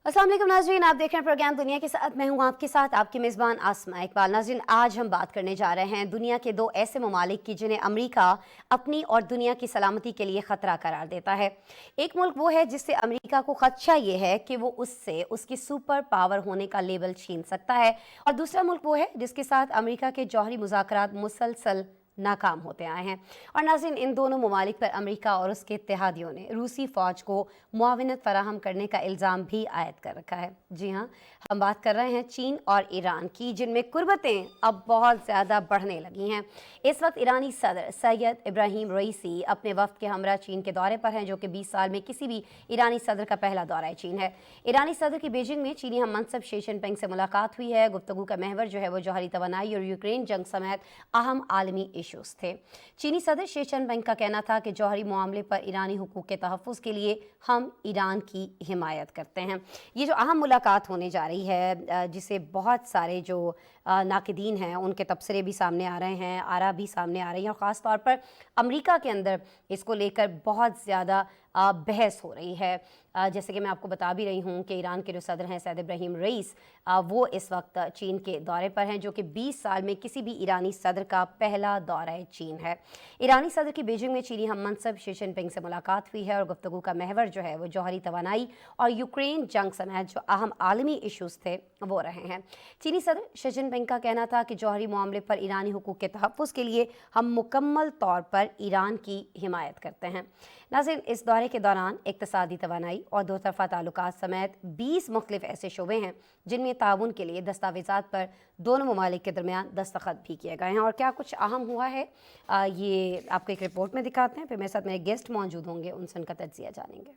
अस्सलाम वालेकुम नाज़रीन, आप देख रहे हैं प्रोग्राम दुनिया के साथ। मैं हूं आपके साथ आपकी मेज़बान आसमा इकबाल। नाज़रीन, आज हम बात करने जा रहे हैं दुनिया के दो ऐसे ममालिक की जिन्हें अमेरिका अपनी और दुनिया की सलामती के लिए ख़तरा करार देता है। एक मुल्क वो है जिससे अमेरिका को खदशा ये है कि वो उससे उसकी सुपर पावर होने का लेबल छीन सकता है, और दूसरा मुल्क वो है जिसके साथ अमेरिका के जौहरी मुज़ाकरात मुसलसल नाकाम होते आए हैं। और नाज़रीन, इन दोनों ममालिक पर अमेरिका और उसके इत्तेहादियों ने रूसी फ़ौज को मुआवनत फराहम करने का इल्ज़ाम भी आयद कर रखा है। जी हाँ, हम बात कर रहे हैं चीन और ईरान की, जिनमें कुर्बतें अब बहुत ज़्यादा बढ़ने लगी हैं। इस वक्त ईरानी सदर सैयद इब्राहिम रईसी अपने वफ्द के हमरा चीन के दौरे पर हैं, जो कि 20 साल में किसी भी ईरानी सदर का पहला दौरा चीन है। ईरानी सदर की बीजिंग में चीनी हम मनसब शी जिनपिंग से मुलाकात हुई है। गुफ्तगू का महवर जो है वो जौहरी तवानाई और यूक्रेन जंग समेत अहम आलमी इशूज़ थे। चीनी सदर शी जिनपिंग का कहना था कि जौहरी मामले पर ईरानी हुकूक के तहफ़्फ़ुज़ के लिए हम ईरान की हिमायत करते हैं। ये जो अहम मुलाकात होने जा रही है, जिसे बहुत सारे जो नाक़िदीन हैं उनके तबसरे भी सामने आ रहे हैं, आरा भी सामने आ रही हैं, और ख़ास तौर पर अमेरिका के अंदर इसको लेकर बहुत ज़्यादा बहस हो रही है। जैसे कि मैं आपको बता भी रही हूँ कि ईरान के जो सदर हैं सैयद इब्राहिम रईस, वो इस वक्त चीन के दौरे पर हैं, जो कि 20 साल में किसी भी ईरानी सदर का पहला दौरा चीन है। ईरानी सदर की बीजिंग में चीनी हम मनसब शी जिनपिंग से मुलाकात हुई है, और गुफ्तगू का महवर जो है वो जौहरी तवानाई और यूक्रेन जंग समेत जो अहम आलमी इशूज़ थे वो रहे हैं। चीनी सदर शी जिनपिंग का कहना था कि जौहरी मामले पर ईरानी हुकूक के तहफ़्फ़ुज़ के लिए हम मुकम्मल तौर पर ईरान की हिमायत करते हैं। नाज़रीन, इस दौरे के दौरान इक़्तिसादी तवानाई और दो तरफ़ा ताल्लुकात समेत 20 मुख्तलिफ ऐसे शोबे हैं जिनमें ताउन के लिए दस्तावेज़ात पर दोनों ममालिक के दरमियान दस्तखत भी किए गए हैं। और क्या कुछ अहम हुआ है, ये आपको एक रिपोर्ट में दिखाते हैं। फिर मेरे साथ मेरे गेस्ट मौजूद होंगे, उनसे उनका तज्ज़िया जानेंगे।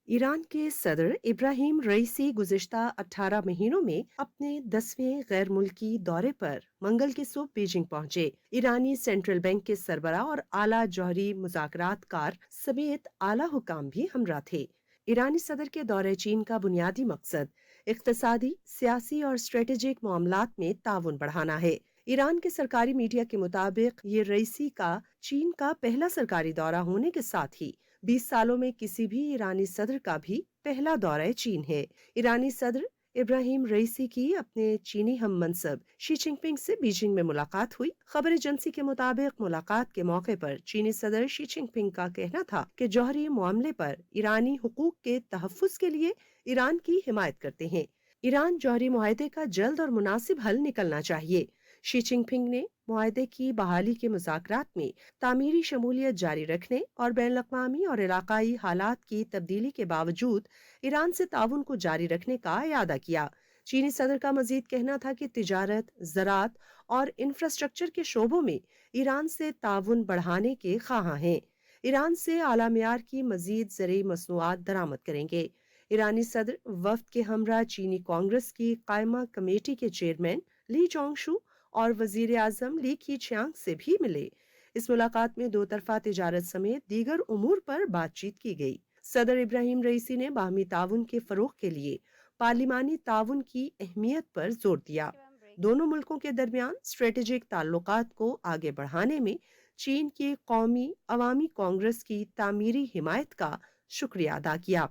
ईरान के सदर इब्राहिम रईसी गुज़िश्ता 18 महीनों में अपने 10वें गैर मुल्की दौरे पर मंगल की सुबह बीजिंग पहुंचे। ईरानी सेंट्रल बैंक के सरबराह और आला जौहरी मुज़ाकरातकार समेत आला हुकाम भी हमरा थे। ईरानी सदर के दौरे चीन का बुनियादी मकसद इक़्तिसादी, सियासी और स्ट्रेटेजिक मामलात में ताउन बढ़ाना है। ईरान के सरकारी मीडिया के मुताबिक ये रईसी का चीन का पहला सरकारी दौरा होने के साथ ही 20 सालों में किसी भी ईरानी सदर का भी पहला दौरा चीन है। ईरानी सदर इब्राहिम रईसी की अपने चीनी हम मनसब शी जिनपिंग से बीजिंग में मुलाकात हुई। खबर एजेंसी के मुताबिक मुलाकात के मौके पर चीनी सदर शी जिनपिंग का कहना था कि जौहरी मामले पर ईरानी हुकूक के तहफ़्फ़ुज़ के लिए ईरान की हिमायत करते हैं। ईरान जौहरी मुआहदे का जल्द और मुनासिब हल निकलना चाहिए। शी जिनपिंग ने मुआहदे की बहाली के मुज़ाकरात में तामीरी शमूलियत जारी रखने और बैनुल-अक़वामी और इलाकाई हालात की तब्दीली के बावजूद ईरान से ताउन को जारी रखने का इरादा किया। चीनी सदर का मजीद कहना था कि तिजारत, ज़राअत और इंफ्रास्ट्रक्चर के शोबों में ईरान से ताउन बढ़ाने के ख़्वाहां हैं। ईरान से आला मियार की मजीद ज़रूरी मसनूआत दरामद करेंगे। ईरानी सदर वफ्द के हमरा चीनी कांग्रेस की कायमा कमेटी के चेयरमैन ली जोंगशू और वजीर आजम ली कीचियांग से भी मिले। इस मुलाकात में दो तरफा तिजारत समेत दीगर उमूर पर बातचीत की गई। सदर इब्राहिम रईसी ने बाहमी ताउन के फरोग के लिए पार्लिमानी ताउन की अहमियत पर जोर दिया। दोनों मुल्कों के दरमियान स्ट्रेटेजिक ताल्लुकात को आगे बढ़ाने में चीन की कौमी अवामी कांग्रेस की तामीरी हिमायत का शुक्रिया अदा किया।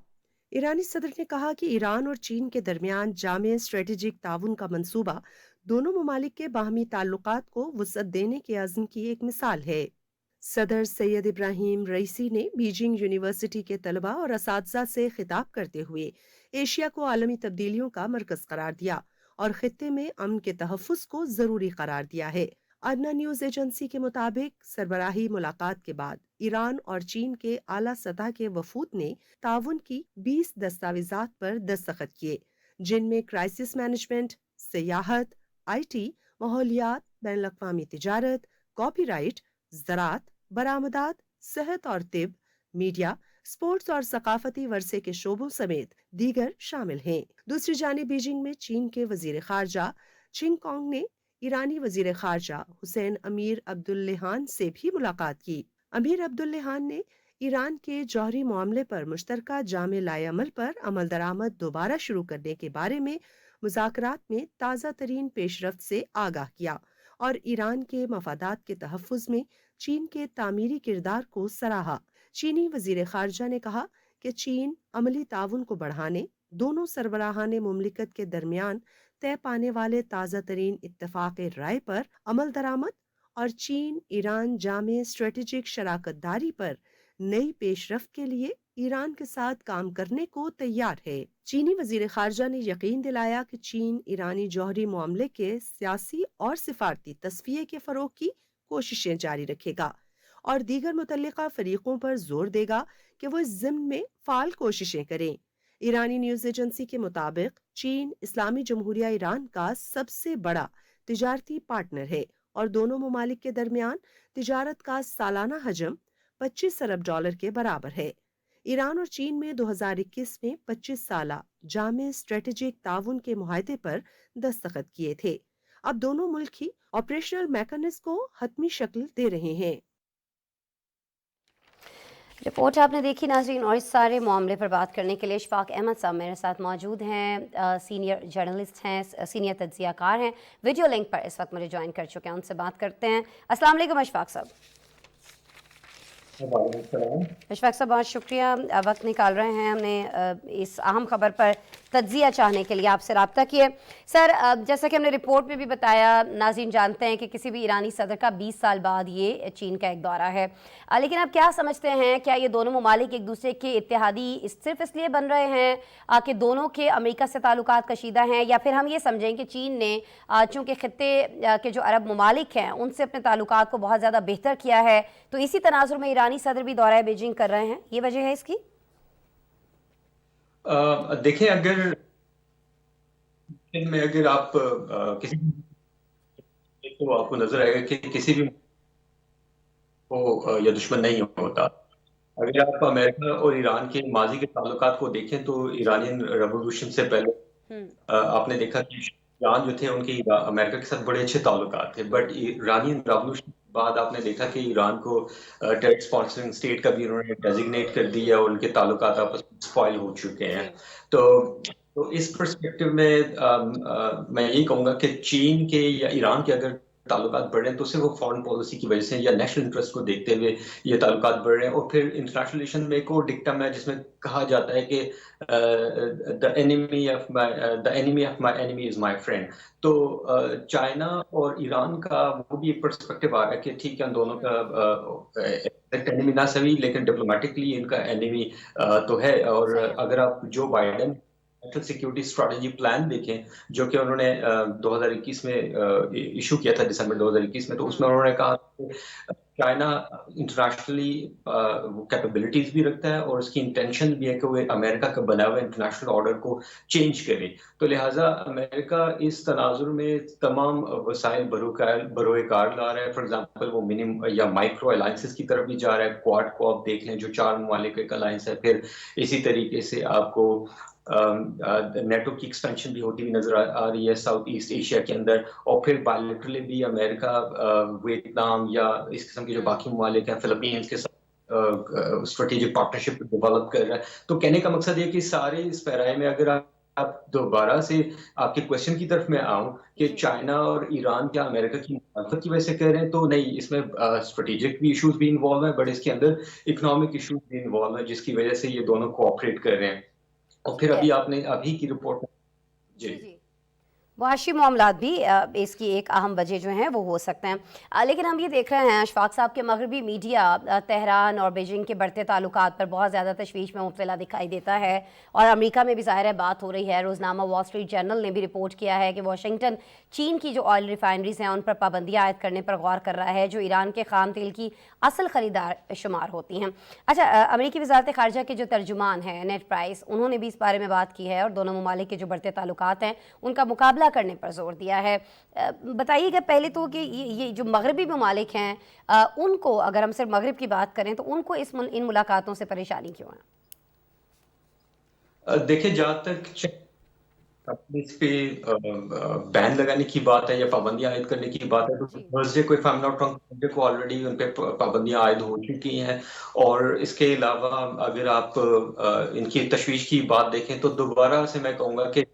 ईरानी सदर ने कहा कि ईरान और चीन के दरमियान जामे स्ट्रेटेजिक ताउन का मंसूबा दोनों ममालिक के बाहमी ताल्लुकात को वुसअत देने के अज़्म की एक मिसाल है। सदर सैयद इब्राहिम रईसी ने बीजिंग यूनिवर्सिटी के तलबा और असातिज़ा से खिताब करते हुए एशिया को आलमी तब्दीलियों का मरकज़ करार दिया और खित्ते में अमन के तहफ़्फ़ुज़ को ज़रूरी करार दिया है। अदना न्यूज़ एजेंसी के मुताबिक सरबराही मुलाकात के बाद ईरान और चीन के आला सतह के वफूद ने ताउन की 20 दस्तावेज़ात पर दस्तखत किए, जिनमें क्राइसिस मैनेजमेंट, सियाहत, IT, माहौलियात, बैनुल-अक़वामी तिजारत, कॉपीराइट, ज़राअत, बरामदात, सेहत और तिब, मीडिया, स्पोर्ट्स और सकाफती वर्से के शोबों समेत दीगर शामिल हैं। दूसरी जानिब बीजिंग में चीन के वजीर खारजा चिंग कॉन्ग ने ईरानी वजीर खारजा हुसैन अमीर अब्दुल्लेहान से भी मुलाकात की। अमीर अब्दुल्लेहान ने ईरान के जौहरी मामले पर मुश्तरका जामे लाए अमल पर अमल दरामद दोबारा शुरू करने के बारे में मुज़ाकरात में ताज़ा तरीन पेशरफ्त से आगाह किया और ईरान के मफादात के तहफ़्फ़ुज़ में चीन के तामीरी किरदार को सराहा। चीनी वज़ीर ख़ारजा ने कहा कि चीन अमली ताउन को बढ़ाने, दोनों सरबराहान मुमलिकत के दरमियान तय पाने वाले ताज़ा तरीन इत्तफ़ाक़ राय पर अमल दरामद और चीन ईरान जामे स्ट्रेटेजिक शराकतदारी पर नई पेशरफ्त के लिए ईरान के साथ काम करने को तैयार है। चीनी वज़ीर ख़ारजा ने यकीन दिलाया कि चीन ईरानी जौहरी मामले के सियासी और सिफारती तस्फ़िये के फ़रोग़ की कोशिशें जारी रखेगा और दीगर मुतल्लिक़ा फ़रीक़ों पर जोर देगा कि वो इस ज़िम्न में फ़ाल कोशिशें करें। ईरानी न्यूज़ एजेंसी के मुताबिक चीन इस्लामी जमहूरिया ईरान का सबसे बड़ा तिजारती पार्टनर है और दोनों ममालिक के दरमियान तिजारत का सालाना हजम $25 अरब के बराबर है। ईरान और चीन में 2021 में 25 साला जामे स्ट्रेटेजिक ताउन के मुआहदे पर दस्तखत किए थे। अब दोनों मुल्क ही ऑपरेशनल मैकेनिज्म को हतमी शक्ल दे रहे हैं। रिपोर्ट आपने देखी नाज़रीन, और इस सारे मामले पर बात करने के लिए इशफाक अहमद साहब मेरे साथ मौजूद हैं। सीनियर जर्नलिस्ट हैं, सीनियर तज्ज़ियाकार हैं, वीडियो लिंक पर इस वक्त मुझे ज्वाइन कर चुके हैं। उनसे बात करते हैं। अस्सलाम वालेकुम इशफाक साहब। इशफाक साहब बहुत शुक्रिया, वक्त निकाल रहे हैं। हमने इस अहम खबर पर तज्ज़िया चाहने के लिए आपसे रब्ता किए। सर, जैसा कि हमने रिपोर्ट में भी बताया, नाज़रीन जानते हैं कि किसी भी ईरानी सदर का 20 साल बाद ये चीन का एक दौरा है, लेकिन आप क्या समझते हैं, क्या ये दोनों ममालिक एक दूसरे के इत्तेहादी सिर्फ इसलिए बन रहे हैं कि दोनों के अमेरिका से ताल्लुकात कशीदा हैं, या फिर हम ये समझें कि चीन ने चूँकि खित्ते के जो अरब ममालिक हैं उनसे अपने ताल्लुकात को बहुत ज़्यादा बेहतर किया है, तो इसी तनाजुर में ईरानी सदर भी दौरा बीजिंग कर रहे हैं, ये वजह है इसकी? देखें, अगर आप किसी तो आपको नजर आएगा कि किसी भी को या दुश्मन नहीं होता। अगर आप अमेरिका और ईरान के माजी के ताल्लुकात को देखें तो ईरानियन रेवोल्यूशन से पहले आपने देखा कि ईरान जो थे उनके अमेरिका के साथ बड़े अच्छे ताल्लुकात थे, बट ईरानियन रेवोल्यूशन के बाद आपने देखा कि ईरान को टेरर स्पॉन्सरिंग स्टेट का भी उन्होंने डेजिग्नेट कर दिया और उनके ताल्लुकात आपस में स्पॉइल हो चुके हैं। तो इस पर्सपेक्टिव में मैं यही कहूँगा कि चीन के या ईरान के अगर ताल्लुकात बढ़ रहे हैं तो सिर्फ वो फॉरेन पॉलिसी की वजह से या नेशनल इंटरेस्ट को देखते हुए ये ताल्लुकात बढ़ रहे हैं। और फिर इंटरनेशनल रिलेशन में एक और डिक्टम है जिसमें कहा जाता है कि the enemy of my enemy is my friend. तो चाइना और ईरान का वो भी एक पर्सपेक्टिव आ रहा है कि ठीक है, दोनों का एनिमी ना सही लेकिन डिप्लोमेटिकली इनका एनिमी तो है। और अगर आप Joe Biden national security strategy plan देखें जो कि उन्होंने 2021 में इशू किया था, दिसंबर 2021 में, तो उसमें उन्होंने कहा कि चाइना इंटरनेशनली कैपेबिलिटीज भी रखता है और उसकी इंटेंशन भी है कि वो अमेरिका का बना हुआ इंटरनेशनल ऑर्डर को चेंज करे। तो लिहाजा अमेरिका इस तनाजुर में तमाम वसाइल बरोकार ला रहा है। फॉर एग्जांपल वो मिनिमम या माइक्रो अलायंसेस की तरफ भी जा रहा है। क्वाड को आप देख लें जो 4 ममालिक का अलायंस है। फिर इसी तरीके से आपको नेटो की एक्सपेंशन भी होती हुई नजर आ रही है साउथ ईस्ट एशिया के अंदर। और फिर बायलैटरली भी अमेरिका वियतनाम या इस किस्म के जो बाकी ममालिक हैं, फिलीपींस के साथ स्ट्रेटेजिक पार्टनरशिप डेवलप कर रहा है। तो कहने का मकसद ये कि सारे इस पैराए में अगर आप दोबारा से आपके क्वेश्चन की तरफ मैं आऊं कि चाइना और ईरान क्या अमेरिका की मुखालफत की वजह से कह रहे हैं, तो नहीं, इसमें स्ट्रेटेजिक भी इश्यूज भी इन्वॉल्व है, बट इसके अंदर इकोनॉमिक इश्यूज भी इन्वॉल्व है जिसकी वजह से ये दोनों कोऑपरेट कर रहे हैं। और फिर अभी की रिपोर्ट में जी मुआशी मामलात भी इसकी एक अहम वजह जो हैं वो हो सकते हैं। लेकिन हम ये देख रहे हैं अशफाक साहब के मगरबी मीडिया तेहरान और बीजिंग के बढ़ते ताल्लुकात पर बहुत ज़्यादा तशवीश में मुब्तला दिखाई देता है, और अमेरिका में भी ज़ाहिर है बात हो रही है। रोज़नामा वॉल स्ट्रीट जर्नल ने भी रिपोर्ट किया है कि वाशिंगटन चीन की जो ऑयल रिफाइनरीज हैं उन पर पाबंदियाँ आयद करने पर गौर कर रहा है, जो ईरान के खाम तेल की असल ख़रीदार शुमार होती हैं। अच्छा, अमेरिकी वज़ारत ख़ारजा के जो तर्जुमान हैं नेड प्राइस, उन्होंने भी इस बारे में बात की है और दोनों ममालिक के जो बढ़ते ताल्लुकात हैं उनका मुकाबला करने पर जोर दिया है। बताइएगा पहले तो कि ये जो मगरबी ममालिक हैं उनको, अगर हम सिर्फ मगरब की बात करें तो उनको इन मुलाकातों से परेशानी क्यों है? देखिए, जहाँ तक इस पे बैन लगाने की बात है या पाबंदियां आयद करने की बात है, तो थर्सडे को, if I am not wrong, को ऑलरेडी उन पे पाबंदियां आयद हो चुकी हैं। और इसके अलावा अगर आप इनकी तशवीश की बात देखें तो दोबारा से मैं कहूँगा कि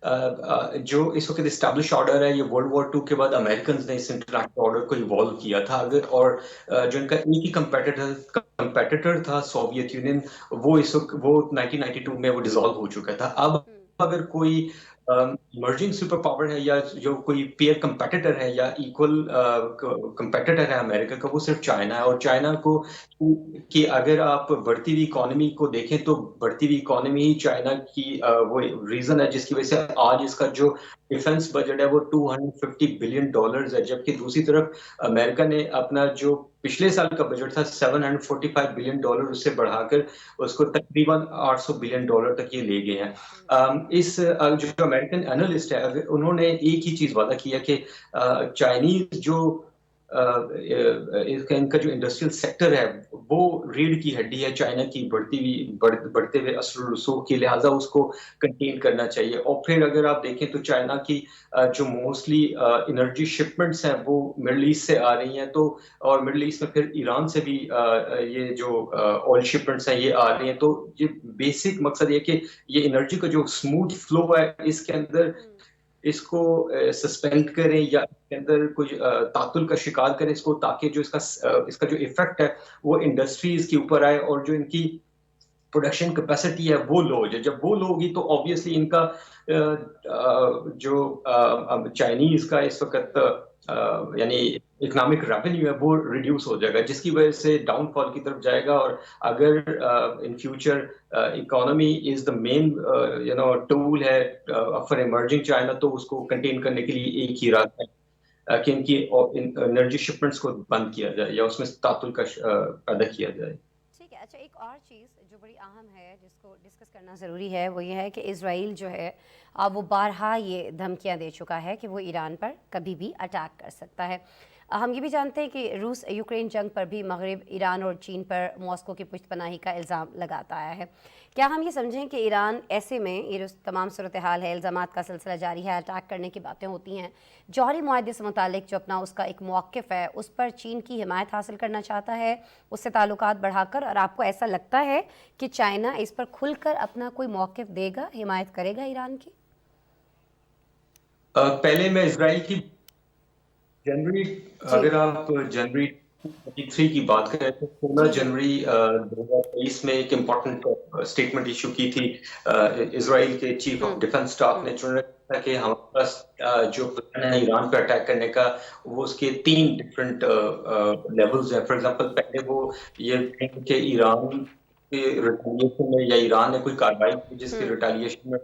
जो इस वक्त इस्टेब्लिश ऑर्डर है, ये वर्ल्ड वॉर 2 के बाद अमेरिकन ने इस इंटरनेशनल ऑर्डर को इवॉल्व किया था। अगर और जो इनका एक ही कंपेटिटर था सोवियत यूनियन, वो 1992 में वो डिसॉल्व हो चुका था। अब अगर कोई इमर्जिंग सुपर पावर है या जो कोई पेयर कंपेटिटर है या इक्वल कंपेटिटर है अमेरिका का, वो सिर्फ चाइना है। और चाइना को कि अगर आप बढ़ती हुई इकोनॉमी को देखें तो बढ़ती हुई इकोनॉमी ही चाइना की वो रीजन है जिसकी वजह से आज इसका जो डिफेंस बजट है वो $250 बिलियन है, जबकि दूसरी तरफ अमेरिका ने अपना जो पिछले साल का बजट था $745 बिलियन, उससे बढ़ाकर उसको तकरीबन $800 बिलियन तक ये ले गए हैं। इस जो अमेरिकन एनालिस्ट है, उन्होंने एक ही चीज वादा किया कि चाइनीज जो इनका जो इंडस्ट्रियल सेक्टर है वो रीढ़ की हड्डी है चाइना की बढ़ते हुए असर रसूख की, लिहाजा उसको कंटेन करना चाहिए। और फिर अगर आप देखें तो चाइना की जो मोस्टली एनर्जी शिपमेंट्स हैं वो मिडल ईस्ट से आ रही हैं, तो और मिडल ईस्ट में फिर ईरान से भी ये जो ऑयल शिपमेंट्स हैं ये आ रही हैं। तो ये बेसिक मकसद ये कि ये एनर्जी का जो स्मूथ फ्लो है इसके अंदर इसको सस्पेंड करें या इसके अंदर कुछ तातुल का शिकार करें इसको, ताकि जो इसका जो इफेक्ट है वो इंडस्ट्रीज के ऊपर आए और जो इनकी प्रोडक्शन कैपेसिटी है वो लो हो जाए। जब वो लो होगी तो ऑब्वियसली इनका जो चाइनीज का इस वक्त यानी इकोनॉमिक रेवेन्यू है वो रिड्यूस हो जाएगा, जिसकी वजह से डाउनफॉल की तरफ जाएगा। और अगर in future economy is the main tool है फॉर इमर्जिंग चाइना, तो उसको कंटेन करने के लिए एक ही रास्ता है कि इनकी एनर्जी शिपमेंट्स को बंद किया जाए या उसमें तातुल का पैदा किया जाए। ठीक है, अच्छा एक और चीज़ जो बड़ी अहम है जिसको डिस्कस करना ज़रूरी है वो ये है कि इज़राइल जो है वो बारहा ये धमकियां दे चुका है कि वो ईरान पर कभी भी अटैक कर सकता है। हम ये भी जानते हैं कि रूस यूक्रेन जंग पर भी मगरब ईरान और चीन पर मॉस्को की पुश्तपनाही का इल्ज़ाम लगाता आया है। क्या हम ये समझें कि ईरान ऐसे में ये जो तमाम सूरत हाल है, इल्ज़ामात का सिलसिला जारी है, अटैक करने की बातें होती हैं, जौहरी मुआहदे से मुतालिक जो अपना उसका एक मौक़िफ़ है उस पर चीन की हिमायत हासिल करना चाहता है, उससे ताल्लुकात बढ़ाकर, और आपको ऐसा लगता है कि चाइना इस पर खुलकर अपना कोई मौक़िफ़ देगा, हिमायत करेगा ईरान की? पहले मैं इजराइल की जनवरी, अगर आप जनवरी 23 की बात करें तो 16 जनवरी 2023 में एक इम्पॉर्टेंट स्टेटमेंट इशू की थी इजराइल के चीफ ऑफ डिफेंस स्टाफ ने, जिन्होंने कहा कि हमारे पास जो प्लान है ईरान पर अटैक करने का वो उसके 3 डिफरेंट लेवल्स हैं। फॉर एग्जांपल पहले वो ये कि ईरान के रिटेलिएशन में या ईरान ने कोई कार्रवाई की जिसके रिटेलिएशन में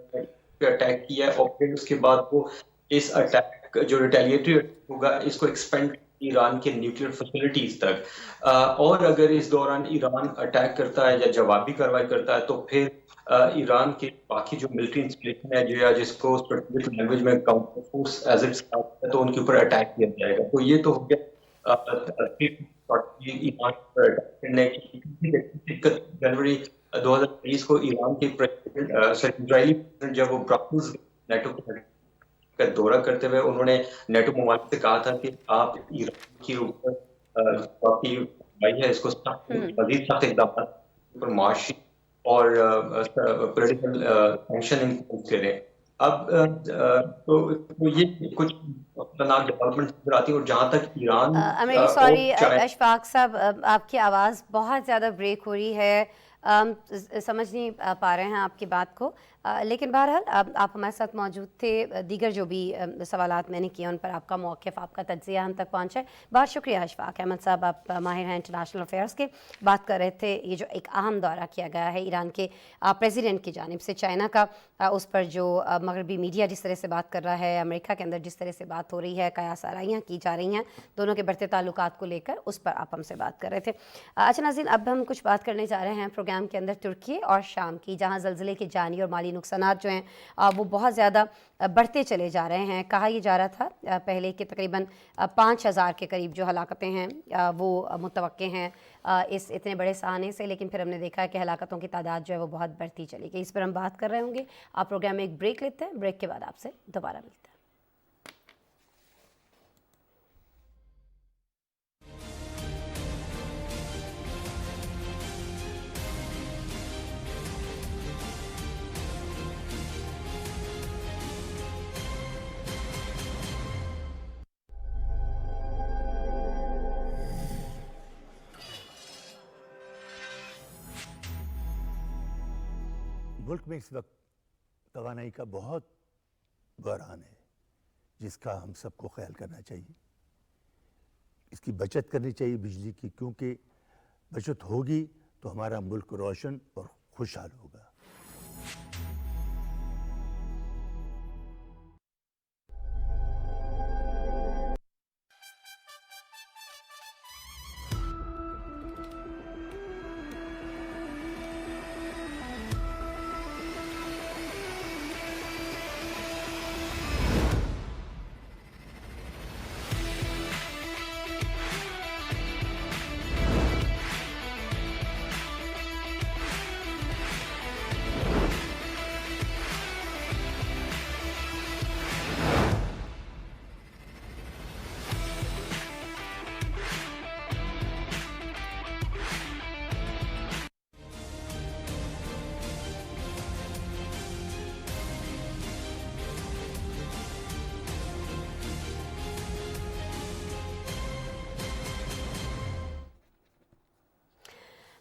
अटैक किया है, और फिर उसके बाद वो इस अटैक जो रिटेलिएटरी होगा इसको एक्सपेंड ईरान के न्यूक्लियर फैसिलिटीज तक। और अगर इस दौरान ईरान अटैक करता है या जवाबी कार्रवाई करता है तो फिर ईरान के बाकी जो मिलिट्री इंस्टॉलेशन है जो या जिसको स्पेसिफिक लैंग्वेज में काउंटर फोर्स एज इट्स है तो उनके ऊपर अटैक किया जाएगा। तो ये तो हो गया ईरान पर अटैक करने की। जनवरी 2023 को ईरान के इजरायली प्रेसिडेंट जब वो ब्रसेल्स नेटो का दौरा करते हुए उन्होंने नेटो ममालिक से कहा था कि आप ईरान के ऊपर है इसको मजीद सख्त इक़दाम पर माशी और पॉलिटिकल सैंक्शन इम्पोज करें। अब तो ये कुछ खतरनाक डेवलपमेंट नजर आती है। और जहाँ तक ईरान सॉरी अशफाक साहब, आपकी आवाज़ बहुत ज़्यादा ब्रेक हो रही है, समझ नहीं पा रहे हैं आपकी बात को, लेकिन बहरहाल आप हमारे साथ मौजूद थे। दीगर जो भी सवालात मैंने किए उन पर आपका मौक़िफ़, आपका तज्ज़िया हम तक पहुँचा है। बहुत शुक्रिया अशफाक अहमद साहब, आप माहिर हैं इंटरनेशनल अफेयर्स के। बात कर रहे थे ये जो एक अहम दौरा किया गया है ईरान के प्रेसिडेंट की जानिब से चाइना का, उस पर जो मगरबी मीडिया जिस तरह से बात कर रहा है, अमेरिका के अंदर जिस तरह से बात हो रही है, कयास आराइयाँ की जा रही हैं दोनों के बढ़ते ताल्लुकात को लेकर, उस पर आप हमसे बात कर रहे थे। अच्छा नाज़रीन, अब हम कुछ बात करने जा रहे हैं प्रोग्राम के अंदर तुर्की और शाम की, जहाँ ज़लज़ले के जानी और माली नुकसानात जो हैं वो बहुत ज़्यादा बढ़ते चले जा रहे हैं। कहा यह जा रहा था पहले कि तकरीबन 5000 के करीब जो हलाकतें हैं वो मुतवक्के हैं इस इतने बड़े सहाने से, लेकिन फिर हमने देखा कि हलाकतों की तादाद जो है वो बहुत बढ़ती चली गई। इस पर हम बात कर रहे होंगे। आप प्रोग्राम में एक ब्रेक लेते हैं, ब्रेक के बाद आपसे दोबारा मिलते हैं। ملک میں اس وقت توانائی کا بہت بحران ہے جس کا ہم سب کو خیال کرنا چاہیے. اس کی بچت کرنی چاہیے بجلی کی، کیونکہ بچت ہوگی تو ہمارا ملک روشن اور خوشحال ہوگا.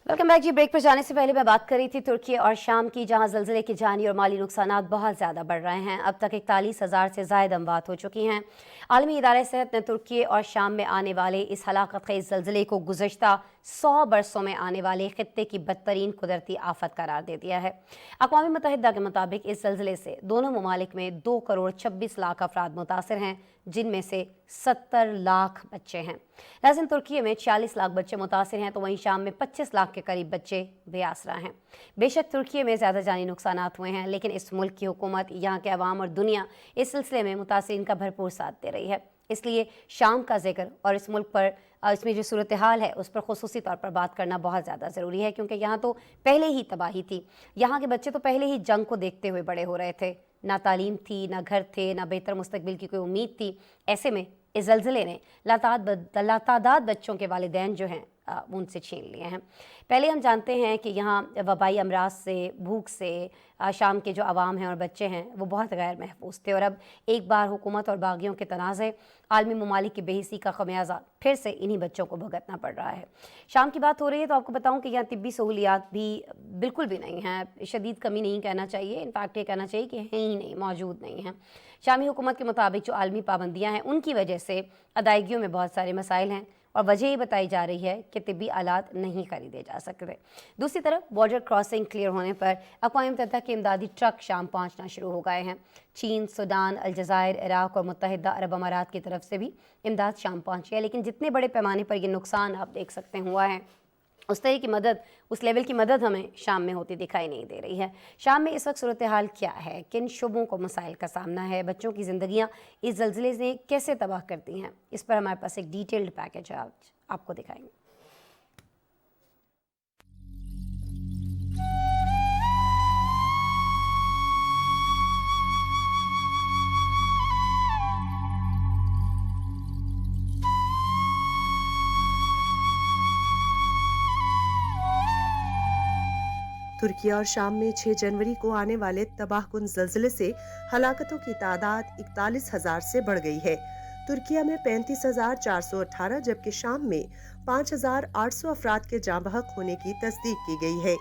ویلکم بیک جی. بریک پر جانے سے پہلے میں بات کر رہی تھی ترکی اور شام کی، جہاں زلزلے کے جانی اور مالی نقصانات بہت زیادہ بڑھ رہے ہیں. اب تک 41,000 سے زائد اموات ہو چکی ہیں. عالمی ادارہ صحت نے ترکی اور شام میں آنے والے اس ہلاکت خیز زلزلے کو گزشتہ 100 برسوں میں آنے والے خطے کی بدترین قدرتی آفت قرار دے دیا ہے. اقوام متحدہ کے مطابق اس زلزلے سے دونوں ممالک میں 2 کروڑ 26 لاکھ افراد متاثر ہیں، جن میں سے 70 لاکھ بچے ہیں. لیکن ترکی میں 46 لاکھ بچے متاثر ہیں تو وہیں شام میں 25 لاکھ کے قریب بچے بے آسرا ہیں. بے شک ترکی میں زیادہ جانی نقصانات ہوئے ہیں، لیکن اس ملک کی حکومت، یہاں کے عوام اور دنیا اس سلسلے میں متاثرین کا بھرپور ساتھ دے رہی ہے. اس لیے شام کا ذکر اور اس ملک پر اس میں جو صورتحال ہے اس پر خصوصی طور پر بات کرنا بہت زیادہ ضروری ہے، کیونکہ یہاں تو پہلے ہی تباہی تھی. یہاں کے بچے تو پہلے ہی جنگ کو دیکھتے ہوئے بڑے ہو رہے تھے. نہ تعلیم تھی، نہ گھر تھے، نہ بہتر مستقبل کی کوئی امید تھی. ایسے میں اس زلزلے نے لاتعداد بچوں کے والدین جو ہیں ان سے چھین لیے ہیں. پہلے ہم جانتے ہیں کہ یہاں وبائی امراض سے، بھوک سے شام کے جو عوام ہیں اور بچے ہیں وہ بہت غیر محفوظ تھے، اور اب ایک بار حکومت اور باغیوں کے تنازع، عالمی ممالک کی بے حسی کا خمیازہ پھر سے انہی بچوں کو بھگتنا پڑ رہا ہے. شام کی بات ہو رہی ہے تو آپ کو بتاؤں کہ یہاں طبی سہولیات بھی بالکل بھی نہیں ہیں. شدید کمی نہیں کہنا چاہیے، انفیکٹ یہ کہنا چاہیے کہ ہیں ہی نہیں، موجود نہیں ہیں. شامی حکومت کے مطابق جو عالمی پابندیاں ہیں ان کی وجہ سے ادائیگیوں میں بہت سارے مسائل ہیں، اور وجہ یہ بتائی جا رہی ہے کہ طبی آلات نہیں خریدے جا سکتے. دوسری طرف بارڈر کراسنگ کلیئر ہونے پر اقوام متحدہ کے امدادی ٹرک شام پہنچنا شروع ہو گئے ہیں. چین، سوڈان، الجزائر، عراق اور متحدہ عرب امارات کی طرف سے بھی امداد شام پہنچی ہے. لیکن جتنے بڑے پیمانے پر یہ نقصان آپ دیکھ سکتے ہوا ہے، اس طرح کی مدد، اس لیول کی مدد ہمیں شام میں ہوتی دکھائی نہیں دے رہی ہے. شام میں اس وقت صورتحال کیا ہے؟ کن شعبوں کو مسائل کا سامنا ہے؟ بچوں کی زندگیاں اس زلزلے سے کیسے تباہ کرتی ہیں؟ اس پر ہمارے پاس ایک ڈیٹیلڈ پیکج ہے، آپ کو دکھائیں گے. ترکی اور شام میں 6 جنوری کو آنے والے تباہ کن زلزلے سے ہلاکتوں کی تعداد 41,000 سے بڑھ گئی ہے. ترکیہ میں 35,418 جبکہ شام میں 5,800 افراد کے جاں بحق ہونے کی تصدیق کی گئی ہے.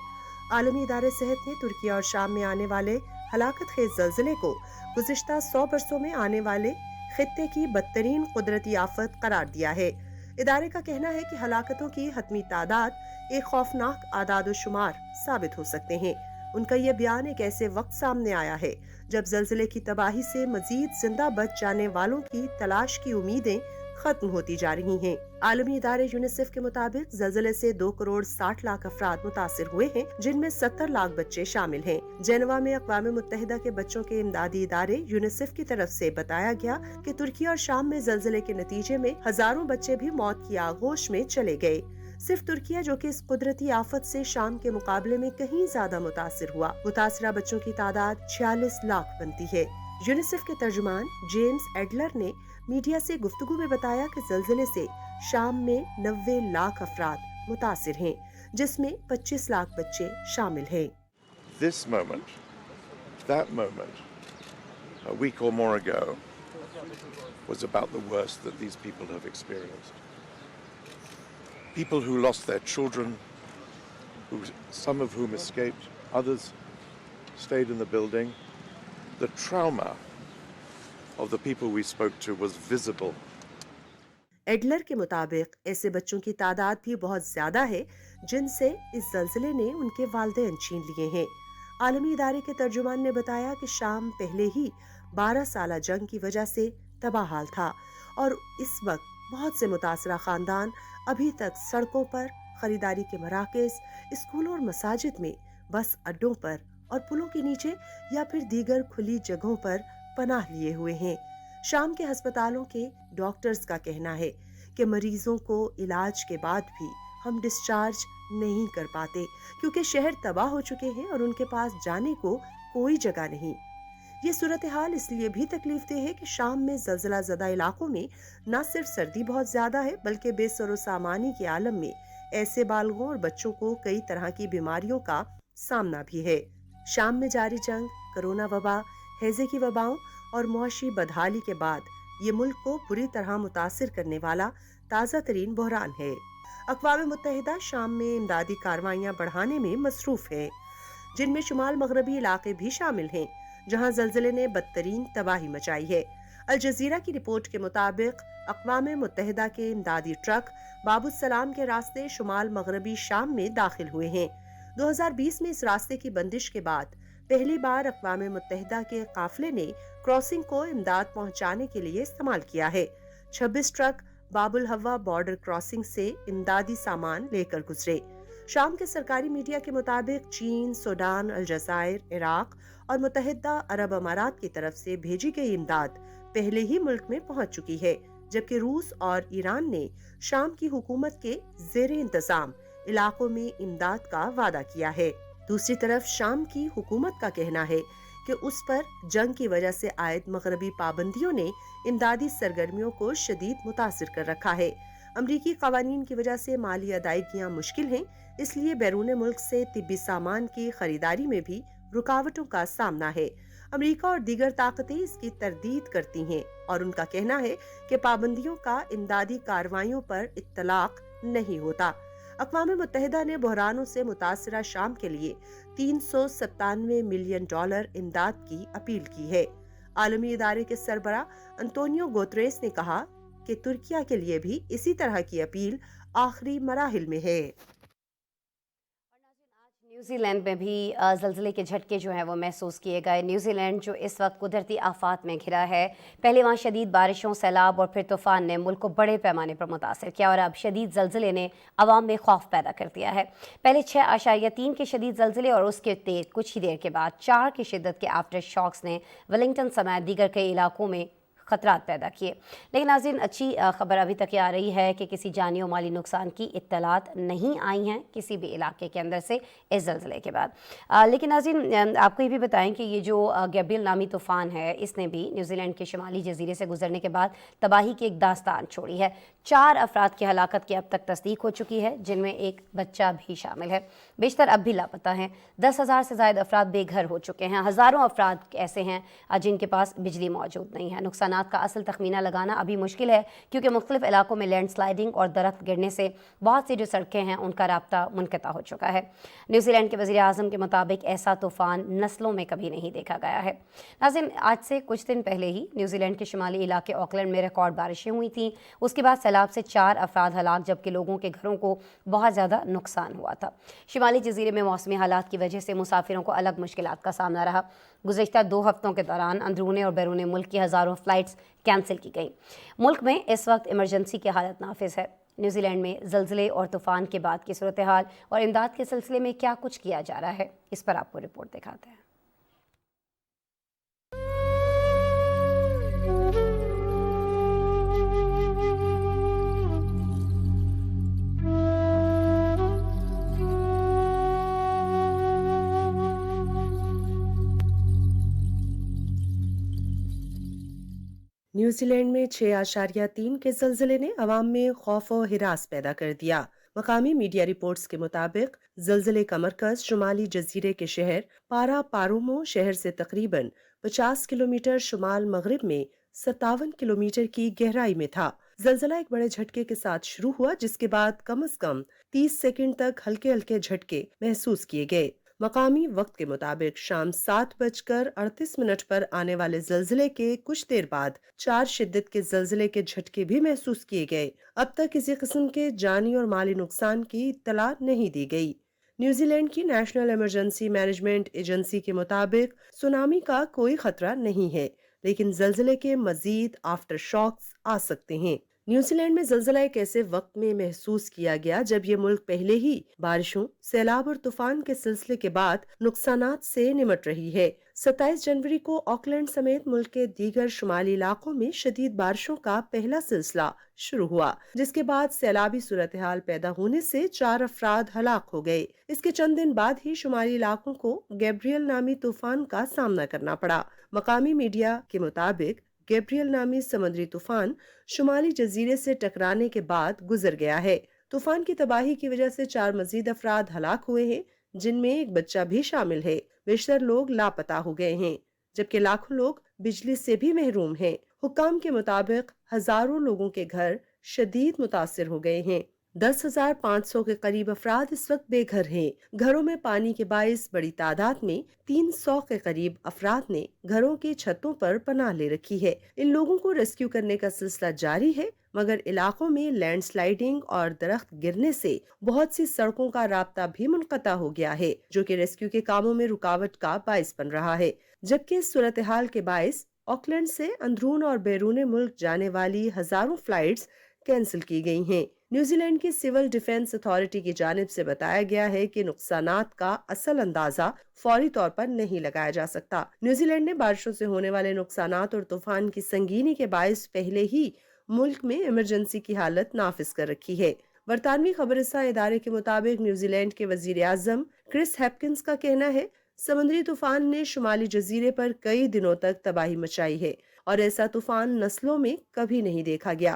عالمی ادارے صحت نے ترکیہ اور شام میں آنے والے ہلاکت خیز زلزلے کو گزشتہ 100 برسوں میں آنے والے خطے کی بدترین قدرتی آفت قرار دیا ہے. ادارے کا کہنا ہے کہ ہلاکتوں کی حتمی تعداد ایک خوفناک اعداد و شمار ثابت ہو سکتے ہیں. ان کا یہ بیان ایک ایسے وقت سامنے آیا ہے جب زلزلے کی تباہی سے مزید زندہ بچ جانے والوں کی تلاش کی امیدیں ختم ہوتی جا رہی ہیں. عالمی ادارے یونیسیف کے مطابق زلزلے سے 2 کروڑ 60 لاکھ افراد متاثر ہوئے ہیں، جن میں 70 لاکھ بچے شامل ہیں. جنیوا میں اقوام متحدہ کے بچوں کے امدادی ادارے یونیسیف کی طرف سے بتایا گیا کہ ترکی اور شام میں زلزلے کے نتیجے میں ہزاروں بچے بھی موت کی آغوش میں چلے گئے. صرف ترکیہ، جو کہ اس قدرتی آفت سے شام کے مقابلے میں کہیں زیادہ متاثر ہوا، متاثرہ بچوں کی تعداد 46 لاکھ بنتی ہے. یونیسیف کے ترجمان جیمز ایڈلر نے میڈیا سے گفتگو میں بتایا کہ زلزلے سے شام میں 90 لاکھ افراد متاثر ہیں، جس میں 25 لاکھ بچے شامل ہیں. This moment, that moment, a week or more ago, was about the worst that these people have experienced. People who lost their children, some of whom escaped, others stayed in the building. The trauma of the people we spoke to was visible. Adler के मुताबिक ऐसे बच्चों की तादाद भी बहुत ज्यादा है जिनसे इस जल्जले ने उनके वालिदैन छीन लिए हैं। आलमी इदारे के तर्जुमान ने बताया कि शाम पहले ही 12 साला जंग की वजह से तबाह हाल था और इस वक्त बहुत से मुतासरा खानदान अभी तक सड़कों पर, खरीदारी के मराकज़, स्कूलों और मसाजिद में, बस अड्डों पर और पुलों के नीचे या फिर दीगर खुली जगहों पर पनाह लिए हुए हैं। शाम के अस्पतालों के डॉक्टर्स का कहना है कि मरीजों को इलाज के बाद भी हम डिस्चार्ज नहीं कर पाते क्योंकि शहर तबाह हो चुके हैं और उनके पास जाने को कोई जगह नहीं। ये सूरत हाल इसलिए भी तकलीफ दे है कि शाम में जल्जला ज़दा इलाकों में न सिर्फ सर्दी बहुत ज्यादा है बल्कि बेसरो सामानी के आलम में ऐसे बालगों और बच्चों को कई तरह की बीमारियों का सामना भी है। शाम में जारी जंग, कोरोना वबा, हैजे की वबाओं और मुआशी बदहाली के बाद ये मुल्क को बुरी तरह मुतासिर करने वाला ताज़ा तरीन बहरान है। अक़वाम मुत्तहिदा शाम में इमदादी कार्रवाइयाँ बढ़ाने में मसरूफ है, जिनमें शुमाल मगरबी इलाके भी शामिल हैं, जहाँ ज़ल्ज़ले ने बदतरीन तबाही मचाई है। अल जज़ीरा की रिपोर्ट के मुताबिक अक़वाम मुत्तहिदा के इमदादी ट्रक बाबुसलाम के रास्ते शुमाल मगरबी शाम में दाखिल हुए हैं। 2020 में इस रास्ते की बंदिश के बाद पहली बार अक़वाम मुत्तहिदा के काफिले ने क्रॉसिंग को इमदाद पहुंचाने के लिए इस्तेमाल किया है। 26 ट्रक बाबुल हवा बॉर्डर क्रॉसिंग से इमदादी सामान लेकर गुजरे। शाम के सरकारी मीडिया के मुताबिक चीन, सूडान, अलजायर, इराक और मुत्तहिदा अरब अमारात की तरफ से भेजी गई इमदाद पहले ही मुल्क में पहुंच चुकी है, जबकि रूस और ईरान ने शाम की हुकूमत के ज़ेरे इंतजाम इलाकों में इमदाद का वादा किया है। दूसरी तरफ शाम की हुकूमत का कहना है कि उस पर जंग की वजह से आयद मगरबी पाबंदियों ने इमदादी सरगर्मियों को शदीद मुतासिर कर रखा है। अमरीकी कवानीन की वजह से माली अदायगियाँ मुश्किल हैं, इसलिए बैरून मुल्क से तिब्बी सामान की खरीदारी में भी रुकावटों का सामना है। अमरीका और दीगर ताकतें इसकी तरदीद करती हैं और उनका कहना है कि पाबंदियों का इमदादी कार्रवाइयों पर इत्तलाक नहीं होता। अक़वाम मुत्तहिदा ने बहरानों से मुतासरा शाम के लिए $397 मिलियन इमदाद की अपील की है। आलमी इदारे के सरबरा अंतोनियो गुतेरेस ने कहा कि तुर्किया के लिए भी इसी तरह की अपील आखिरी मराहिल में है। न्यूजीलैंड में भी ज़ल्ज़ले के झटके जो हैं वो महसूस किए गए। न्यूजीलैंड जो इस वक्त कुदरती आफात में घिरा है, पहले वहाँ शदीद बारिशों, सैलाब और फिर तूफ़ान ने मुल्क को बड़े पैमाने पर मुतासर किया और अब शदीद ज़ल्ज़ले ने अवाम में खौफ पैदा कर दिया है। पहले 6.3 के शदीद ज़ल्ज़ले और उसके कुछ ही देर के बाद 4 की शिद्दत के आफ्टर शॉक्स ने वेलिंगटन समेत दीगर कई इलाकों में खतरात पैदा किए। लेकिन नाज़रीन, अच्छी खबर अभी तक ये आ रही है कि किसी जानी और माली नुकसान की इत्तलात नहीं आई हैं किसी भी इलाके के अंदर से इस ज़ल्ज़ले के बाद। लेकिन नाज़रीन, आपको ये भी बताएं कि ये जो गैब्रियल नामी तूफ़ान है, इसने भी न्यूजीलैंड के शुमाली जजीरे से गुजरने के बाद तबाही की एक दास्तान छोड़ी है। 4 अफराद की हलाकत की अब तक तस्दीक हो चुकी है, जिनमें एक बच्चा भी शामिल है। बेशतर अब भी लापता हैं। 10,000 से ज़ायद अफराद बेघर हो चुके हैं। हज़ारों अफराद ऐसे हैं जिनके पास बिजली मौजूद नहीं है। नुकसान का असल तखमीना लगाना अभी मुश्किल है क्योंकि मुख्तलिफ इलाकों में लैंडस्लाइडिंग और दरख्त गिरने से बहुत सी जो सड़कें हैं उनका राब्ता मुनक़ता हो चुका है। न्यूजीलैंड के वज़ीर आज़म के मुताबिक ऐसा तूफ़ान नस्लों में कभी नहीं देखा गया है। नाज़रीन, आज से कुछ दिन पहले ही न्यूजीलैंड के शुमाली इलाके ऑकलैंड में रिकॉर्ड बारिशें हुई थीं। उसके बाद सैलाब से 4 अफराद हलाक, जबकि लोगों के घरों को बहुत ज़्यादा नुकसान हुआ था। शुमाली जजीरे में मौसमी हालात की वजह से मुसाफिरों को अलग मुश्किलात का सामना रहा। गुज़िश्ता 2 हफ्तों के दौरान अंदरूनी और बैरून मुल्क की हज़ारों फ़्लाइट्स कैंसिल की गई। मुल्क में इस वक्त इमरजेंसी की हालत नाफिज है। न्यूजीलैंड में ज़ल्ज़ले और तूफ़ान के बाद की सूरत हाल और इमदाद के सिलसिले में क्या कुछ किया जा रहा है, इस पर आपको रिपोर्ट दिखाते हैं। न्यूजीलैंड में 6.3 के ज़ल्ज़ले ने अवाम में खौफ और हिरास पैदा कर दिया। मकामी मीडिया रिपोर्ट्स के मुताबिक ज़ल्ज़ले का मरकज़ शुमाली जजीरे के शहर पारा पारोमो शहर से तकरीबन 50 किलोमीटर शुमाल मगरिब में 57 किलोमीटर की गहराई में था। ज़ल्ज़ला एक बड़े झटके के साथ शुरू हुआ, जिसके बाद कम से कम 30 सेकंड तक हल्के हल्के झटके महसूस किए गए। مقامی وقت کے مطابق شام 7:38 پر آنے والے زلزلے کے کچھ دیر بعد 4 شدت کے زلزلے کے جھٹکے بھی محسوس کیے گئے۔ اب تک کسی قسم کے جانی اور مالی نقصان کی اطلاع نہیں دی گئی۔ نیوزی لینڈ کی نیشنل ایمرجنسی مینجمنٹ ایجنسی کے مطابق سونامی کا کوئی خطرہ نہیں ہے، لیکن زلزلے کے مزید آفٹر شاکس آ سکتے ہیں۔ نیوزی لینڈ میں زلزلہ ایک ایسے وقت میں محسوس کیا گیا جب یہ ملک پہلے ہی بارشوں، سیلاب اور طوفان کے سلسلے کے بعد نقصانات سے نمٹ رہی ہے۔ 27 جنوری کو آکلینڈ سمیت ملک کے دیگر شمالی علاقوں میں شدید بارشوں کا پہلا سلسلہ شروع ہوا، جس کے بعد سیلابی صورتحال پیدا ہونے سے 4 افراد ہلاک ہو گئے۔ اس کے چند دن بعد ہی شمالی علاقوں کو گیبریل نامی طوفان کا سامنا کرنا پڑا۔ مقامی میڈیا کے مطابق گیبریل نامی سمندری طوفان شمالی جزیرے سے ٹکرانے کے بعد گزر گیا ہے۔ طوفان کی تباہی کی وجہ سے 4 مزید افراد ہلاک ہوئے ہیں، جن میں ایک بچہ بھی شامل ہے۔ بیشتر لوگ لاپتہ ہو گئے ہیں، جبکہ لاکھوں لوگ بجلی سے بھی محروم ہیں۔ حکام کے مطابق ہزاروں لوگوں کے گھر شدید متاثر ہو گئے ہیں۔ 10,500 کے قریب افراد اس وقت بے گھر ہیں۔ گھروں میں پانی کے باعث بڑی تعداد میں 300 کے قریب افراد نے گھروں کی چھتوں پر پناہ لے رکھی ہے۔ ان لوگوں کو ریسکیو کرنے کا سلسلہ جاری ہے، مگر علاقوں میں لینڈ سلائیڈنگ اور درخت گرنے سے بہت سی سڑکوں کا رابطہ بھی منقطع ہو گیا ہے، جو کہ ریسکیو کے کاموں میں رکاوٹ کا باعث بن رہا ہے۔ جبکہ اس صورتحال کے باعث آکلینڈ سے اندرون اور بیرون ملک جانے والی ہزاروں فلائٹس کینسل کی گئی ہیں۔ نیوزی لینڈ کی سول ڈیفنس اتھارٹی کی جانب سے بتایا گیا ہے کہ نقصانات کا اصل اندازہ فوری طور پر نہیں لگایا جا سکتا۔ نیوزی لینڈ نے بارشوں سے ہونے والے نقصانات اور طوفان کی سنگینی کے باعث پہلے ہی ملک میں ایمرجنسی کی حالت نافذ کر رکھی ہے۔ برطانوی خبر رساں ادارے کے مطابق نیوزی لینڈ کے وزیر اعظم کرس ہیپکنس کا کہنا ہے سمندری طوفان نے شمالی جزیرے پر کئی دنوں تک تباہی مچائی ہے اور ایسا طوفان نسلوں میں کبھی نہیں دیکھا گیا۔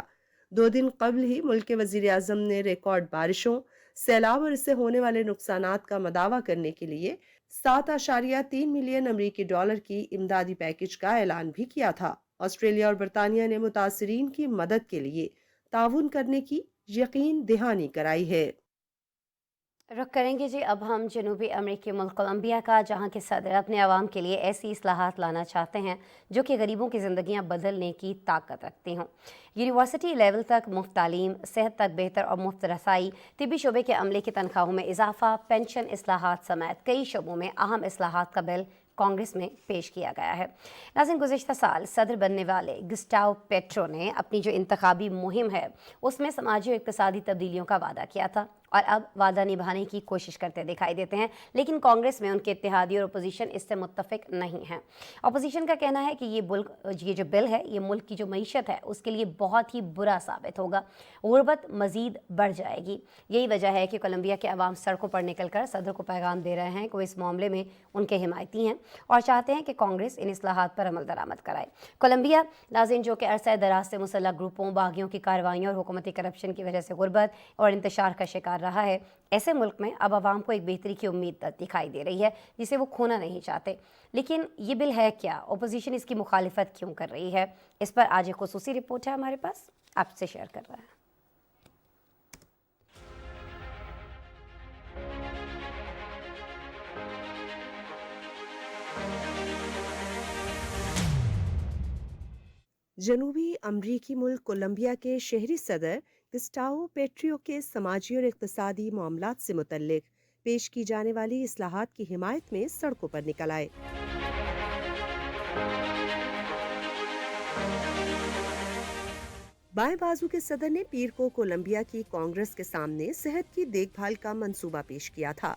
2 دن قبل ہی ملک کے وزیر اعظم نے ریکارڈ بارشوں، سیلاب اور اس سے ہونے والے نقصانات کا مداوع کرنے کے لیے 7.3 ملین امریکی ڈالر کی امدادی پیکج کا اعلان بھی کیا تھا۔ آسٹریلیا اور برطانیہ نے متاثرین کی مدد کے لیے تعاون کرنے کی یقین دہانی کرائی ہے۔ رخ کریں گے جی اب ہم جنوبی امریکی ملک کولمبیا کا، جہاں کے صدر اپنے عوام کے لیے ایسی اصلاحات لانا چاہتے ہیں جو کہ غریبوں کی زندگیاں بدلنے کی طاقت رکھتی ہوں۔ یونیورسٹی لیول تک مفت تعلیم، صحت تک بہتر اور مفت رسائی، طبی شعبے کے عملے کی تنخواہوں میں اضافہ، پینشن اصلاحات سمیت کئی شعبوں میں اہم اصلاحات کا بل کانگریس میں پیش کیا گیا ہے۔ ناظرین، گزشتہ سال صدر بننے والے گسٹاو پیٹرو نے اپنی جو انتخابی مہم ہے اس میں سماجی اور اقتصادی تبدیلیوں کا وعدہ کیا تھا اور اب وعدہ نبھانے کی کوشش کرتے دکھائی دیتے ہیں، لیکن کانگریس میں ان کے اتحادی اور اپوزیشن اس سے متفق نہیں ہیں۔ اپوزیشن کا کہنا ہے کہ یہ جو بل ہے یہ ملک کی جو معیشت ہے اس کے لیے بہت ہی برا ثابت ہوگا، غربت مزید بڑھ جائے گی۔ یہی وجہ ہے کہ کولمبیا کے عوام سڑکوں پر نکل کر صدر کو پیغام دے رہے ہیں کہ وہ اس معاملے میں ان کے حمایتی ہیں اور چاہتے ہیں کہ کانگریس ان اصلاحات پر عمل درآمد کرائے۔ کولمبیا، ناظرین، جو کہ عرصہ دراز سے مسلح گروپوں، باغیوں کی کارروائیوں اور حکومتی کرپشن کی وجہ سے غربت اور انتشار کا شکار رہا ہے، ایسے ملک میں اب عوام کو ایک بہتری کی امید دکھائی دے رہی ہے جسے وہ کھونا نہیں چاہتے۔ لیکن یہ بل ہے کیا؟ اپوزیشن اس کی مخالفت کیوں کر رہی ہے؟ اس پر آج ایک خصوصی رپورٹ ہے ہمارے پاس، آپ سے شیئر کر رہا ہے۔ جنوبی امریکی ملک کولمبیا کے شہری صدر گسٹاو پیٹریو کے سماجی اور اقتصادی معاملات سے متعلق پیش کی جانے والی اصلاحات کی حمایت میں سڑکوں پر نکل آئے۔ بائیں بازو کے صدر نے پیر کو کولمبیا کی کانگریس کے سامنے صحت کی دیکھ بھال کا منصوبہ پیش کیا تھا،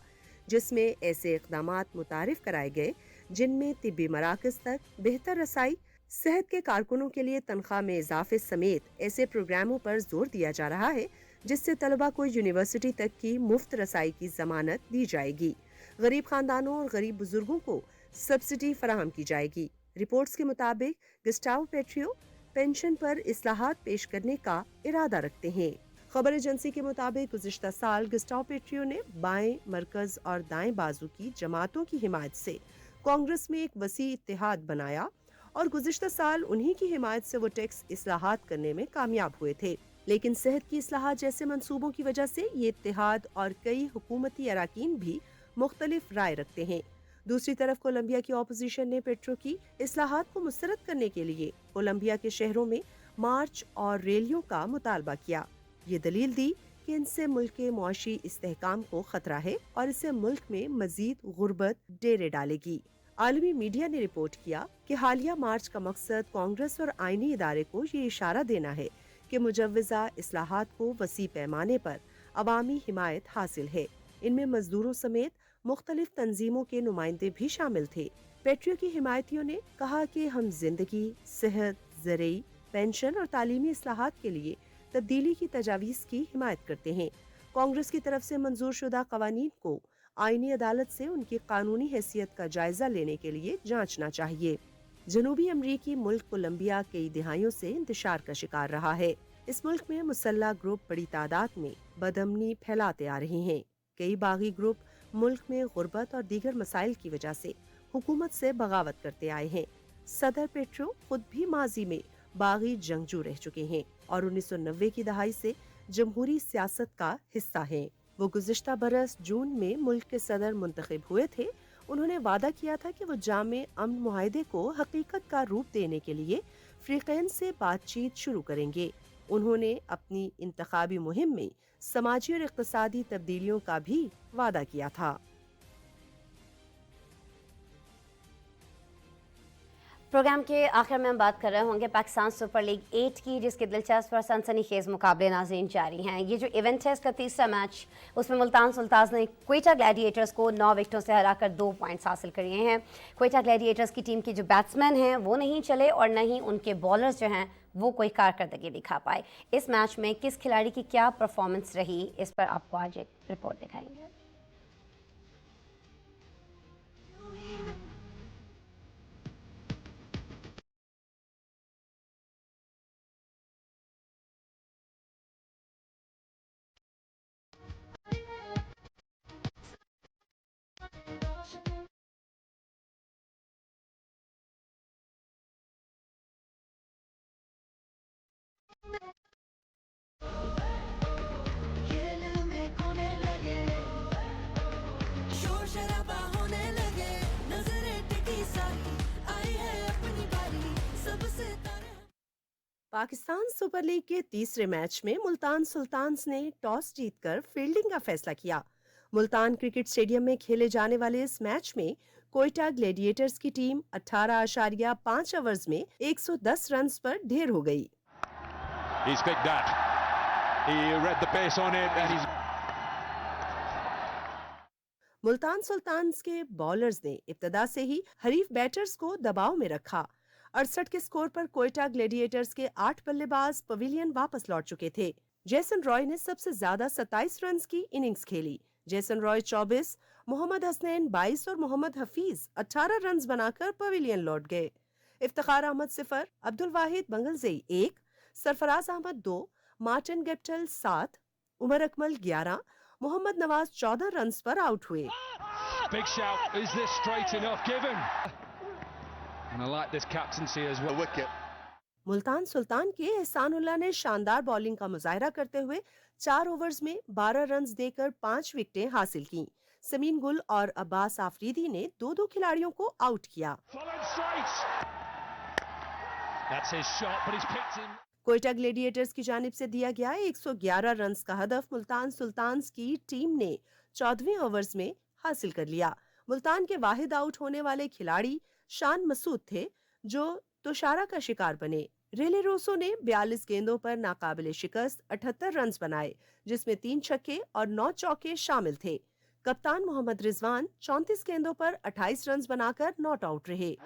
جس میں ایسے اقدامات متعارف کرائے گئے جن میں طبی مراکز تک بہتر رسائی، صحت کے کارکنوں کے لیے تنخواہ میں اضافے سمیت ایسے پروگراموں پر زور دیا جا رہا ہے جس سے طلبہ کو یونیورسٹی تک کی مفت رسائی کی ضمانت دی جائے گی۔ غریب خاندانوں اور غریب بزرگوں کو سبسڈی فراہم کی جائے گی۔ رپورٹس کے مطابق گسٹاو پیٹریو پینشن پر اصلاحات پیش کرنے کا ارادہ رکھتے ہیں۔ خبر ایجنسی کے مطابق گزشتہ سال گسٹاو پیٹریو نے بائیں، مرکز اور دائیں بازو کی جماعتوں کی حمایت سے کانگریس میں ایک وسیع اتحاد بنایا اور گزشتہ سال انہی کی حمایت سے وہ ٹیکس اصلاحات کرنے میں کامیاب ہوئے تھے، لیکن صحت کی اصلاحات جیسے منصوبوں کی وجہ سے یہ اتحاد اور کئی حکومتی اراکین بھی मुख्तलिफ राय रखते हैं। दूसरी तरफ कोलंबिया की ऑपोजिशन ने पेट्रो की इस्लाहात को मुस्तरद करने के लिए कोलंबिया के शहरों में मार्च और रैलियों का मुतालबा किया। ये दलील दी कि इनसे मुल्क के मुआशी इस्तेहकाम को खतरा है और इससे मुल्क में मजीद गुर्बत डेरे डालेगी। आलमी मीडिया ने रिपोर्ट किया कि हालिया मार्च का मकसद कांग्रेस और आईनी इदारे को ये इशारा देना है कि मुजव्वज़ा इस्लाहात को वसी पैमाने पर अवामी हिमायत हासिल है। इनमें मजदूरों समेत मुख्तलिफ तंजीमों के नुमाइंदे भी शामिल थे। पेट्रो की हिमायतियों ने कहा कि हम जिंदगी, सेहत, ज़रई, पेंशन और तालीमी इस्लाहात के लिए तब्दीली की तजावीज़ की हिमायत करते हैं। कांग्रेस की तरफ से मंजूर शुदा कवानीन को आईनी अदालत से उनकी कानूनी हैसियत का जायजा लेने के लिए जांचना चाहिए। जनूबी अमरीकी मुल्क कोलंबिया कई दिहाइयों से इंतशार का शिकार रहा है। इस मुल्क में मुसल्ला ग्रुप बड़ी तादाद में बदअमनी फैलाते आ रहे हैं। कई बागी ग्रुप मुल्क में गुर्बत और दीगर मसाइल की वजह से हुकूमत से बगावत करते आए हैं। सदर पेट्रो खुद भी माजी में बागी जंगजू रह चुके हैं और 1990 की दहाई से जमहूरी सियासत का हिस्सा हैं। वो गुज़िश्ता बरस जून में मुल्क के सदर मुंतखब हुए थे। उन्होंने वादा किया था कि वो जामे अमन मुआहदे को हकीकत का रूप देने के लिए फ्रीकैन से बातचीत शुरू करेंगे। उन्होंने अपनी इंतखाबी मुहिम में समाजी और इक़्तिसादी तब्दीलियों का भी वादा किया था। प्रोग्राम के आखिर में हम बात कर रहे होंगे पाकिस्तान सुपर लीग 8 की, जिसके दिलचस्प और सनसनीखेज मुकाबले नाज़रीन जारी हैं। ये जो इवेंट है इसका तीसरा मैच, उसमें मुल्तान सुल्तान्स ने क्वेटा ग्लैडिएटर्स को 9 विकेटों से हराकर 2 पॉइंट्स हासिल किए हैं। क्वेटा ग्लैडिएटर्स की टीम के जो बैट्समैन हैं वो नहीं चले और न ही उनके बॉलर्स जो हैं वो कोई कारकर्दगी दिखा पाए। इस मैच में किस खिलाड़ी की क्या परफॉर्मेंस रही, इस पर आपको आज एक रिपोर्ट दिखाएंगे। पाकिस्तान सुपर लीग के तीसरे मैच में मुल्तान सुल्तान्स ने टॉस जीतकर फील्डिंग का फैसला किया। मुल्तान क्रिकेट स्टेडियम में खेले जाने वाले इस मैच में कोयटा ग्लैडिएटर्स की टीम 18.5 ओवर्स में 110 रन्स पर ढेर हो गई। मुल्तान सुल्तान्स के बॉलर्स ने इब्तदा से ही हरीफ बैटर्स को दबाव में रखा। 68 के स्कोर पर कोयटा ग्लैडिएटर्स के 8 बल्लेबाज पवेलियन वापस लौट चुके थे। जेसन रॉय ने सबसे ज्यादा 27 रन की इनिंग्स खेली। जेसन रॉय 24, मोहम्मद हसनैन 22 और मोहम्मद हफीज 18 रन बनाकर पवेलियन लौट गए। इफ्तिखार अहमद 0, अब्दुल वाहिद बंगलज़ई 1, सरफराज अहमद 2, मार्टिन गेप्टल 7, उमर अकमल 11, मोहम्मद नवाज 14 रन पर आउट हुए। Big shout. Is this straight enough? Give him. And I like this captaincy as well. Wicket. Multan Sultan के एहसानुल्लाह ने शानदार बॉलिंग का मुजाहरा करते हुए 4 ओवर्स में 12 रन देकर 5 विकेटें हासिल की। समीन गुल और अब्बास आफरीदी ने 2-2 खिलाड़ियों को आउट किया। That's his shot, but he's picked him. Quetta Gladiators की जानिब से दिया गया 111 रन का हदफ मुल्तान सुल्तान्स की टीम ने 14वें ओवर्स में हासिल कर लिया। मुल्तान के वाहिद आउट होने वाले खिलाड़ी शान मसूद थे, जो तुषारा का शिकार बने। रेले रोसो ने 42 गेंदों पर नाकाबिले शिकस्त 78 रन बनाए, जिसमें 3 छक्के और 9 चौके शामिल थे। कप्तान मोहम्मद रिजवान 34 गेंदों पर 28 रन बनाकर नॉट आउट रहे।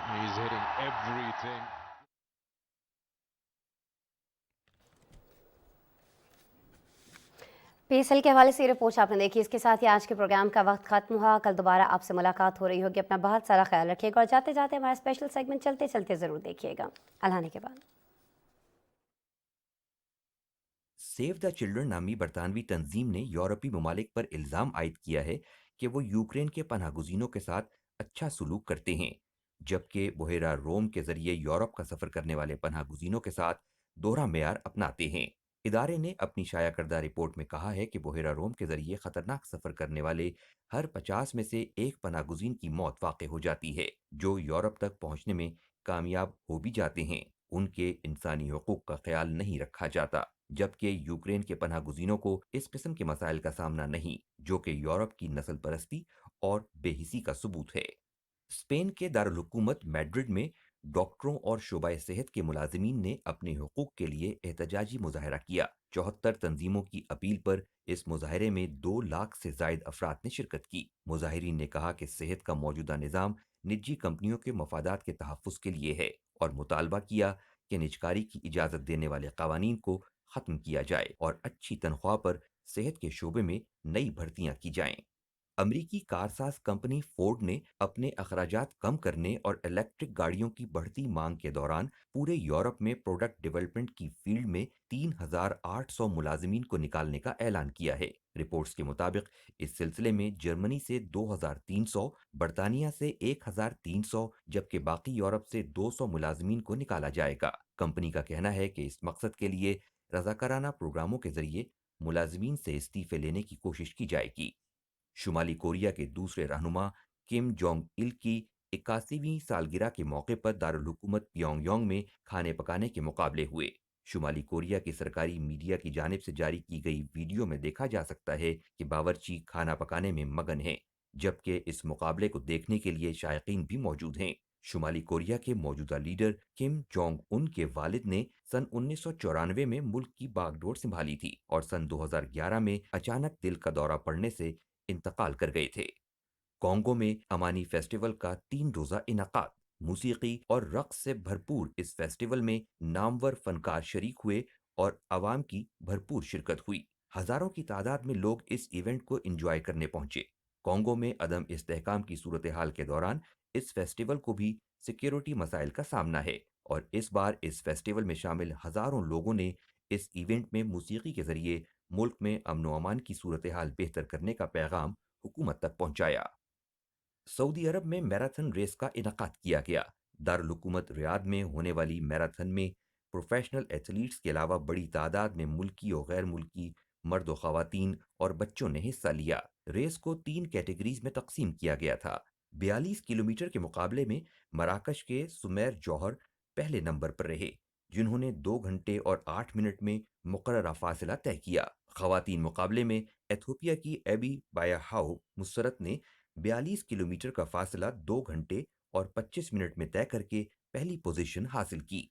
He's hitting everything. पीएसएल के हवाले से रिपोर्ट आपने देखी। इसके साथ ही आज के प्रोग्राम का वक्त खत्म हुआ। कल दोबारा आपसे मुलाकात हो रही होगी। अपना बहुत सारा ख्याल रखिएगा और जाते जाते हमारा स्पेशल सेगमेंट चलते चलते ज़रूर देखिएगा। अल्लाह के बाद सेव द चिल्ड्रन नामी बरतानवी तंजीम ने यूरोपीय ममालिक पर इल्ज़ाम आयद किया है कि वो यूक्रेन के पनाहगुज़ीनों के साथ अच्छा सलूक करते हैं। جبکہ بحیرہ روم کے ذریعے یورپ کا سفر کرنے والے پناہ گزینوں کے ساتھ دوہرا معیار اپناتے ہیں۔ ادارے نے اپنی شائع کردہ رپورٹ میں کہا ہے کہ بحیرہ روم کے ذریعے خطرناک سفر کرنے والے ہر 50 میں سے ایک پناہ گزین کی موت واقع ہو جاتی ہے، جو یورپ تک پہنچنے میں کامیاب ہو بھی جاتے ہیں۔ ان کے انسانی حقوق کا خیال نہیں رکھا جاتا، جبکہ یوکرین کے پناہ گزینوں کو اس قسم کے مسائل کا سامنا نہیں، جو کہ یورپ کی نسل پرستی اور بے حسی کا ثبوت ہے۔ اسپین کے دارالحکومت میڈرڈ میں ڈاکٹروں اور شعبہ صحت کے ملازمین نے اپنے حقوق کے لیے احتجاجی مظاہرہ کیا۔ 74 تنظیموں کی اپیل پر اس مظاہرے میں 2 لاکھ سے زائد افراد نے شرکت کی۔ مظاہرین نے کہا کہ صحت کا موجودہ نظام نجی کمپنیوں کے مفادات کے تحفظ کے لیے ہے، اور مطالبہ کیا کہ نجکاری کی اجازت دینے والے قوانین کو ختم کیا جائے اور اچھی تنخواہ پر صحت کے شعبے میں نئی بھرتیاں کی جائیں۔ امریکی کارساز کمپنی فورڈ نے اپنے اخراجات کم کرنے اور الیکٹرک گاڑیوں کی بڑھتی مانگ کے دوران پورے یورپ میں پروڈکٹ ڈیولپمنٹ کی فیلڈ میں 3,800 ملازمین کو نکالنے کا اعلان کیا ہے۔ رپورٹس کے مطابق اس سلسلے میں جرمنی سے 2,300، برطانیہ سے 1,300، جبکہ باقی یورپ سے 200 ملازمین کو نکالا جائے گا۔ کمپنی کا کہنا ہے کہ اس مقصد کے لیے رضاکارانہ پروگراموں کے ذریعے ملازمین سے استعفے لینے کی کوشش کی جائے گی۔ شمالی کوریا کے دوسرے رہنما کم جونگ il کی 81ویں سالگرہ کے موقع پر دارالحکومت پیونگ یانگ میں کھانے پکانے کے مقابلے ہوئے۔ شمالی کوریا کی سرکاری میڈیا کی جانب سے جاری کی گئی ویڈیو میں دیکھا جا سکتا ہے کہ باورچی کھانا پکانے میں مگن ہیں، جبکہ اس مقابلے کو دیکھنے کے لیے شائقین بھی موجود ہیں۔ شمالی کوریا کے موجودہ لیڈر کم جونگ ان کے والد نے سن 1994 میں ملک کی باغ ڈور سنبھالی تھی اور سن 2011 میں اچانک دل کا دورہ پڑنے سے انتقال کر گئے تھے۔ کانگو میں امانی فیسٹیول کا 3 روزہ انعقاد۔ موسیقی اور رقص سے بھرپور اس فیسٹیول میں نامور فنکار شریک ہوئے اور عوام کی بھرپور شرکت ہوئی۔ ہزاروں کی تعداد میں لوگ اس ایونٹ کو انجوائے کرنے پہنچے۔ کانگو میں عدم استحکام کی صورتحال کے دوران اس فیسٹیول کو بھی سیکیورٹی مسائل کا سامنا ہے، اور اس بار اس فیسٹیول میں شامل ہزاروں لوگوں نے اس ایونٹ میں موسیقی کے ذریعے ملک میں امن و امان کی صورتحال بہتر کرنے کا پیغام حکومت تک پہنچایا۔ سعودی عرب میں میراتھن ریس کا انعقاد کیا گیا۔ دارالحکومت ریاض میں ہونے والی میراتھن میں پروفیشنل ایتھلیٹس کے علاوہ بڑی تعداد میں ملکی اور غیر ملکی مرد و خواتین اور بچوں نے حصہ لیا۔ ریس کو 3 کیٹیگریز میں تقسیم کیا گیا تھا۔ 42 کلومیٹر کے مقابلے میں مراکش کے سمیر جوہر پہلے نمبر پر رہے، جنہوں نے 2 گھنٹے اور 8 منٹ میں مقررہ فاصلہ طے کیا۔ خواتین مقابلے میں ایتھوپیا کی ایبی بایاہاؤ مسرت نے 42 کلومیٹر کا فاصلہ 2 گھنٹے اور 25 منٹ میں طے کر کے پہلی پوزیشن حاصل کی۔